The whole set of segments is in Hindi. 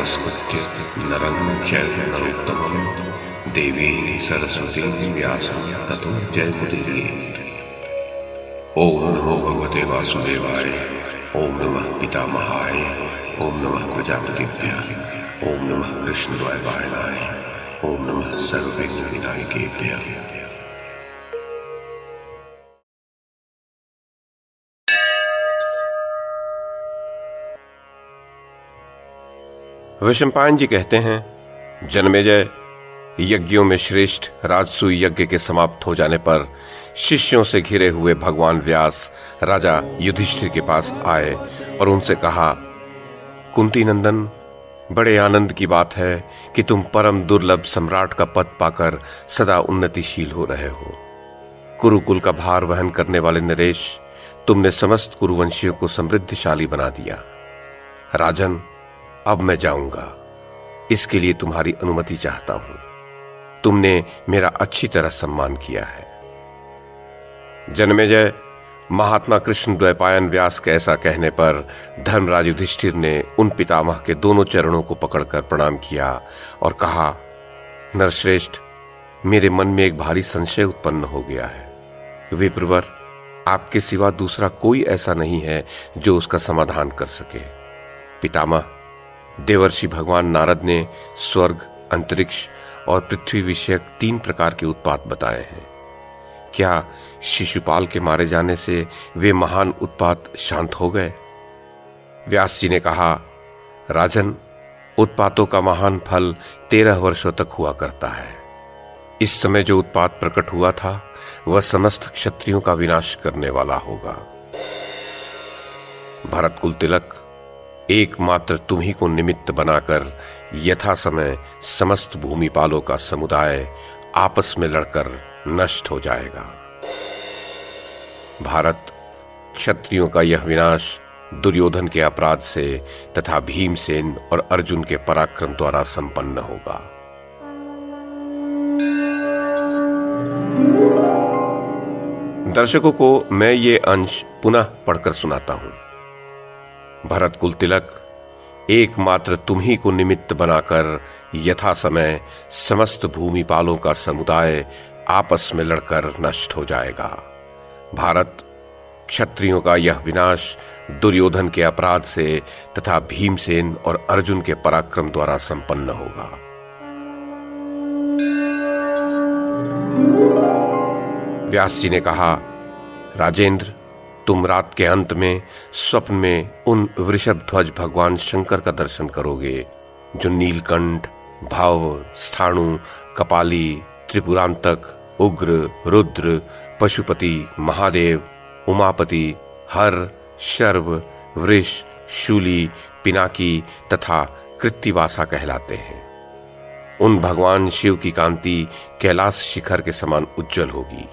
नमस्कृत्य नरं चैव नरोत्तमं देवीं सरस्वतीं व्यासं ततो जयमुदीरयेत्। ओम नमो भगवते वासुदेवाय। ओम नमः पितामहाय। ओम नमः प्रजापतिभ्यः। ओम नमः कृष्णद्वैपायनाय। ओम नमः सर्वविघ्नविनायकेभ्यः। वैशंपायन जी कहते हैं, जन्मेजय, यज्ञों में श्रेष्ठ राजसूय यज्ञ के समाप्त हो जाने पर शिष्यों से घिरे हुए भगवान व्यास राजा युधिष्ठिर के पास आए और उनसे कहा, कुंती नंदन, बड़े आनंद की बात है कि तुम परम दुर्लभ सम्राट का पद पाकर सदा उन्नतिशील हो रहे हो। कुरुकुल का भार वहन करने वाले नरेश, तुमने समस्त कुरुवंशियों को समृद्धशाली बना दिया। राजन, अब मैं जाऊंगा, इसके लिए तुम्हारी अनुमति चाहता हूं। तुमने मेरा अच्छी तरह सम्मान किया है। जन्मेजय, महात्मा कृष्ण द्वैपायन व्यास के ऐसा कहने पर धर्मराज युधिष्ठिर ने उन पितामह के दोनों चरणों को पकड़कर प्रणाम किया और कहा, नरश्रेष्ठ, मेरे मन में एक भारी संशय उत्पन्न हो गया है। विप्रवर, आपके सिवा दूसरा कोई ऐसा नहीं है जो उसका समाधान कर सके। पितामह, देवर्षि भगवान नारद ने स्वर्ग, अंतरिक्ष और पृथ्वी विषयक 3 प्रकार के उत्पात बताए हैं। क्या शिशुपाल के मारे जाने से वे महान उत्पात शांत हो गए? व्यास जी ने कहा, राजन, उत्पातों का महान फल 13 वर्षों तक हुआ करता है। इस समय जो उत्पात प्रकट हुआ था वह समस्त क्षत्रियों का विनाश करने वाला होगा। भरत कुल तिलक, एकमात्र तुम ही को निमित्त बनाकर यथा समय समस्त भूमिपालों का समुदाय आपस में लड़कर नष्ट हो जाएगा। भारत, क्षत्रियों का यह विनाश दुर्योधन के अपराध से तथा भीमसेन और अर्जुन के पराक्रम द्वारा संपन्न होगा। दर्शकों को मैं ये अंश पुनः पढ़कर सुनाता हूं। भरत कुल तिलक, एकमात्र तुम ही को निमित्त बनाकर यथा समय समस्त भूमिपालों का समुदाय आपस में लड़कर नष्ट हो जाएगा। भारत, क्षत्रियों का यह विनाश दुर्योधन के अपराध से तथा भीमसेन और अर्जुन के पराक्रम द्वारा संपन्न होगा। व्यास जी ने कहा, राजेंद्र, तुम रात के अंत में स्वप्न में उन वृषभ ध्वज भगवान शंकर का दर्शन करोगे जो नीलकंठ, भव, स्थाणु, कपाली, त्रिपुरांतक, उग्र, रुद्र, पशुपति, महादेव, उमापति, हर, शर्व, वृष, शूली, पिनाकी तथा कृत्तिवासा कहलाते हैं। उन भगवान शिव की कांति कैलाश शिखर के समान उज्जवल होगी।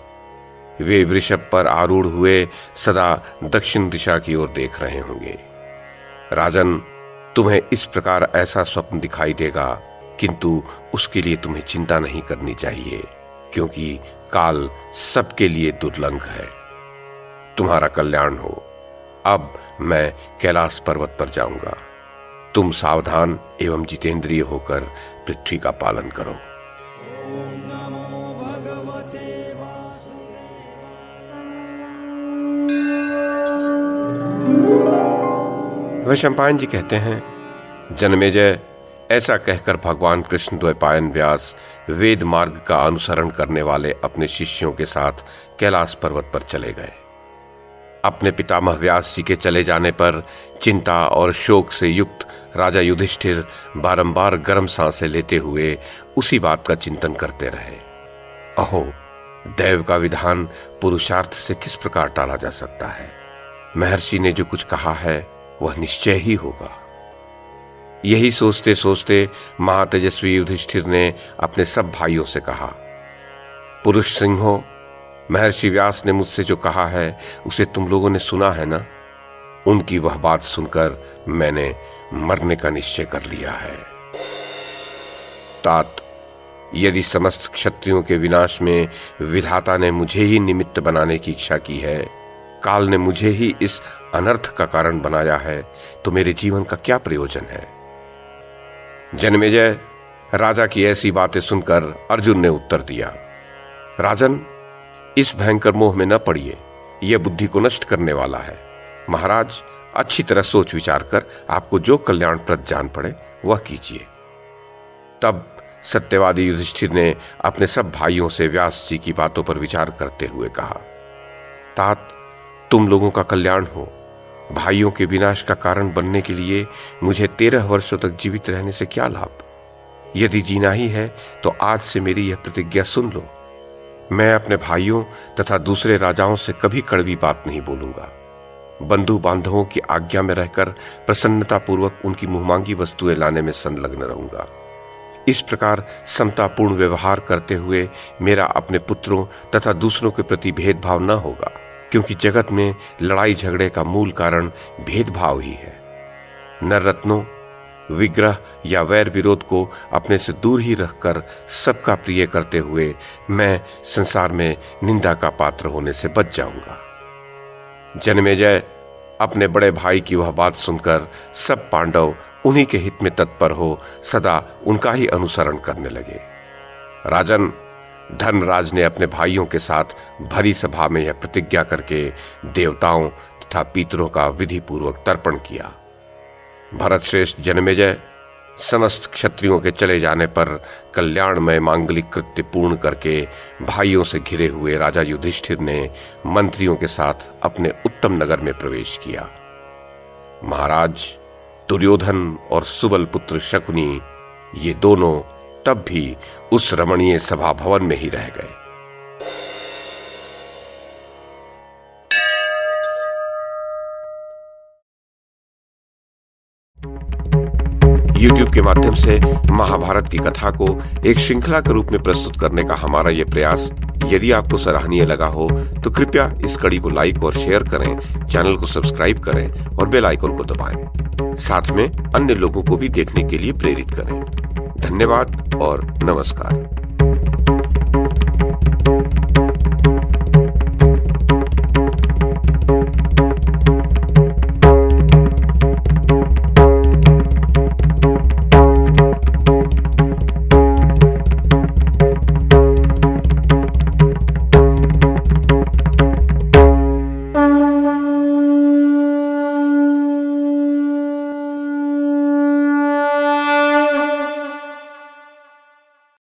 वे वृषभ पर आरूढ़ हुए सदा दक्षिण दिशा की ओर देख रहे होंगे। राजन, तुम्हें इस प्रकार ऐसा स्वप्न दिखाई देगा, किंतु उसके लिए तुम्हें चिंता नहीं करनी चाहिए, क्योंकि काल सबके लिए दुर्लंघ है। तुम्हारा कल्याण हो। अब मैं कैलाश पर्वत पर जाऊंगा। तुम सावधान एवं जितेंद्रिय होकर पृथ्वी का पालन करो। वैशंपायन जी कहते हैं, जन्मेजय, ऐसा कहकर भगवान कृष्ण द्वैपायन व्यास वेद मार्ग का अनुसरण करने वाले अपने शिष्यों के साथ कैलाश पर्वत पर चले गए। अपने पितामह व्यास जी के चले जाने पर चिंता और शोक से युक्त राजा युधिष्ठिर बारंबार गर्म सांसें लेते हुए उसी बात का चिंतन करते रहे। अहो, दैव का विधान पुरुषार्थ से किस प्रकार टाला जा सकता है? महर्षि ने जो कुछ कहा है वह निश्चय ही होगा। यही सोचते सोचते महातेजस्वी युधिष्ठिर ने अपने सब भाइयों से कहा, पुरुष सिंहों, महर्षि व्यास ने मुझसे जो कहा है उसे तुम लोगों ने सुना है ना? उनकी वह बात सुनकर मैंने मरने का निश्चय कर लिया है। तात, यदि समस्त क्षत्रियों के विनाश में विधाता ने मुझे ही निमित्त बनाने की इच्छा की है, काल ने मुझे ही इस अनर्थ का कारण बनाया है, तो मेरे जीवन का क्या प्रयोजन है? जन्मेजय राजा की ऐसी बातें सुनकर अर्जुन ने उत्तर दिया, राजन, इस भयंकर मोह में न पड़िए, यह बुद्धि को नष्ट करने वाला है। महाराज, अच्छी तरह सोच विचार कर आपको जो कल्याणप्रद जान पड़े वह कीजिए। तब सत्यवादी युधिष्ठिर ने अपने सब भाइयों से व्यास जी की बातों पर विचार करते हुए कहा, तात, तुम लोगों का कल्याण हो। भाइयों के विनाश का कारण बनने के लिए मुझे 13 वर्षों तक जीवित रहने से क्या लाभ? यदि जीना ही है तो आज से मेरी यह प्रतिज्ञा सुन लो। मैं अपने भाइयों तथा दूसरे राजाओं से कभी कड़वी बात नहीं बोलूंगा। बंधु बांधवों की आज्ञा में रहकर प्रसन्नता पूर्वक उनकी मुंहमांगी वस्तुएं लाने में संलग्न रहूंगा। इस प्रकार समतापूर्ण व्यवहार करते हुए मेरा अपने पुत्रों तथा दूसरों के प्रति भेदभाव न होगा, क्योंकि जगत में लड़ाई झगड़े का मूल कारण भेदभाव ही है। नर रत्नों, विग्रह या वैर विरोध को अपने से दूर ही रखकर सबका प्रिय करते हुए मैं संसार में निंदा का पात्र होने से बच जाऊंगा। जन्मेजय, अपने बड़े भाई की वह बात सुनकर सब पांडव उन्हीं के हित में तत्पर हो सदा उनका ही अनुसरण करने लगे। राजन, धर्मराज ने अपने भाइयों के साथ भरी सभा में यह प्रतिज्ञा करके देवताओं तथा पितरों का विधि पूर्वक तर्पण किया। भरत श्रेष्ठ जन्मेजय, समस्त क्षत्रियों के चले जाने पर कल्याणमय मांगलिक कृत्य पूर्ण करके भाइयों से घिरे हुए राजा युधिष्ठिर ने मंत्रियों के साथ अपने उत्तम नगर में प्रवेश किया। महाराज, दुर्योधन और सुबल पुत्र शकुनी ये दोनों तब भी उस रमणीय सभा भवन में ही रह गए। YouTube के माध्यम से महाभारत की कथा को एक श्रृंखला के रूप में प्रस्तुत करने का हमारा यह प्रयास यदि आपको सराहनीय लगा हो तो कृपया इस कड़ी को लाइक और शेयर करें, चैनल को सब्सक्राइब करें और बेल आइकन को दबाएं। साथ में अन्य लोगों को भी देखने के लिए प्रेरित करें। धन्यवाद और नमस्कार।